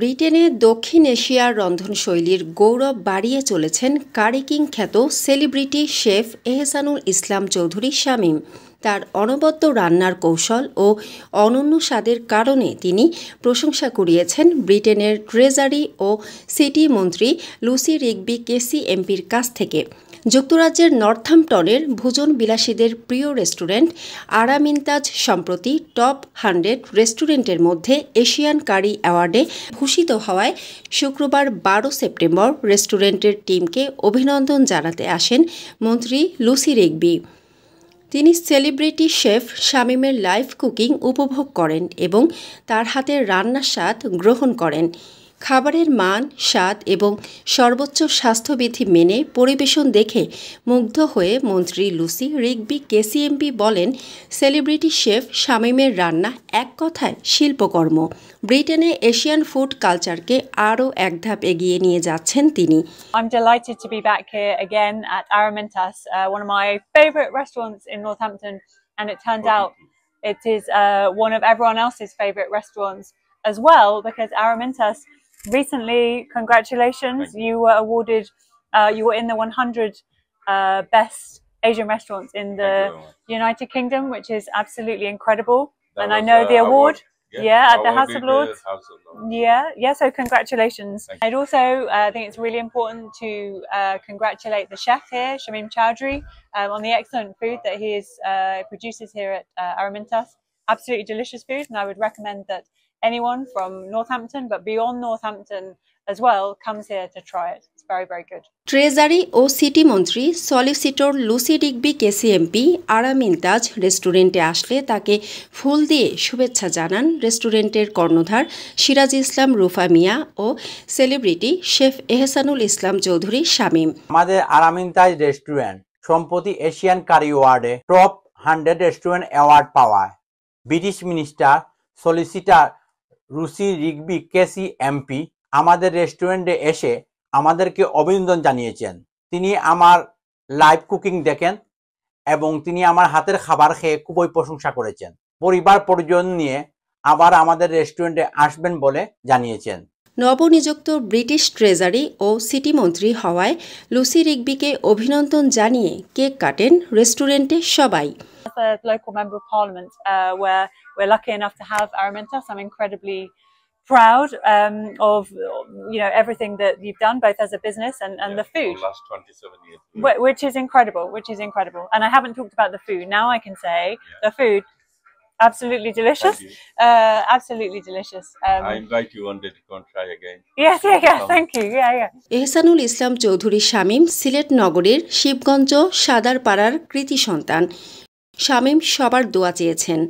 ব্রিটেনে দক্ষিণ এশিয়ার রন্ধনশৈলীর গৌরব বাড়িয়ে চলেছেন কারি কিং খ্যাত সেলিব্রিটি শেফ এহসানুল ইসলাম চৌধুরী শামীম। তার অনবদ্য রান্নার কৌশল ও অনন্য স্বাদের কারণে তিনি প্রশংসা কুড়িয়েছেন ব্রিটেনের ট্রেজারি ও সিটি মন্ত্রী লুসি রিগবি কেসি এমপির কাছ থেকে। যুক্তরাজ্যের নর্থহ্যাম্পটনের ভোজন বিলাসীদের প্রিয় রেস্টুরেন্ট আরামিনতাজ সম্প্রতি টপ 100 রেস্টুরেন্টের মধ্যে এশিয়ান কারি অ্যাওয়ার্ডে ভূষিত হওয়ায় শুক্রবার 12 সেপ্টেম্বর রেস্টুরেন্টের টিমকে অভিনন্দন জানাতে আসেন মন্ত্রী লুসি রিগবি। তিনি সেলিব্রিটি শেফ শামীমের লাইভ কুকিং উপভোগ করেন এবং তার হাতের রান্নার স্বাদ গ্রহণ করেন। খাবারের মান, স্বাদ এবং সর্বোচ্চ স্বাস্থ্যবিধি মেনে পরিবেশন দেখে মুগ্ধ হয়ে মন্ত্রী লুসি রিগবি কেসিএমপি বলেন, সেলিব্রিটি শেফ শামীমের রান্না এক কথায় শিল্পকর্ম। ব্রিটেনে এশিয়ান ফুড কালচারকে আরও এক ধাপ এগিয়ে নিয়ে যাচ্ছেন তিনি। I'm delighted to be back here again at Aramintas, one of my favourite restaurants in Northampton, and it turns out it is one of everyone else's favourite restaurants as well, because Aramintas recently, congratulations, you were awarded, you were in the 100 best Asian restaurants in the United Kingdom, which is absolutely incredible. And I know the award. At the House of Lords. So congratulations. I'd also think it's really important to congratulate the chef here, Shamim Chowdhury, on the excellent food that he produces here at Aramintas. Absolutely delicious food, and I would recommend that anyone from Northampton, but beyond Northampton as well, comes here to try it. It's very, very good. Treasury ও city মন্ত্রী solicitor Lucy Rigby KC MP Aramintaj রেস্টুরেন্টে আসলে তাকে ফুল দিয়ে শুভেচ্ছা জানান রেস্টুরেন্টের কর্ণধার সিরাজ ইসলাম রুফা মিয়া ও সেলিব্রিটি শেফ এহসানুল ইসলাম চৌধুরী শামীম। আমাদের আরামিনতাজ রেস্টুরেন্ট সম্প্রতি এশিয়ান কারি অ্যাওয়ার্ডে টপ 100 রেস্টুরেন্ট অ্যাওয়ার্ড পাওয়ায় British minister solicitor Lucy Rigby KC MP আমাদের রেস্টুরেন্টে এসে আমাদেরকে অভিনন্দন জানিয়েছেন। তিনি আমার লাইভ কুকিং দেখেন এবং তিনি আমার হাতের খাবার খেয়ে খুবই প্রশংসা করেছেন। পরিবার পরিজন নিয়ে আবার আমাদের রেস্টুরেন্টে আসবেন বলে জানিয়েছেন। নবনিযুক্ত ব্রিটিশ ট্রেজারি ও সিটি মন্ত্রী হওয়ায় লুসি রিগবিকে অভিনন্দন জানিয়ে কেক কাটেন রেস্টুরেন্টে সবাই। As a local member of parliament, where we're lucky enough to have Aramintas, I'm incredibly proud of everything that you've done, both as a business and the food. For the last 27 years. Which is incredible. And I haven't talked about the food. Now I can say the food, absolutely delicious. Absolutely delicious. I invite you one day to come try again. Yes, thank you. Ehsanul Islam Chowdhury Shamim Sylhet নগরীর শিবগঞ্জ সাদারপাড়ার কৃতি সন্তান। শামীম সবার দোয়া চেয়েছেন।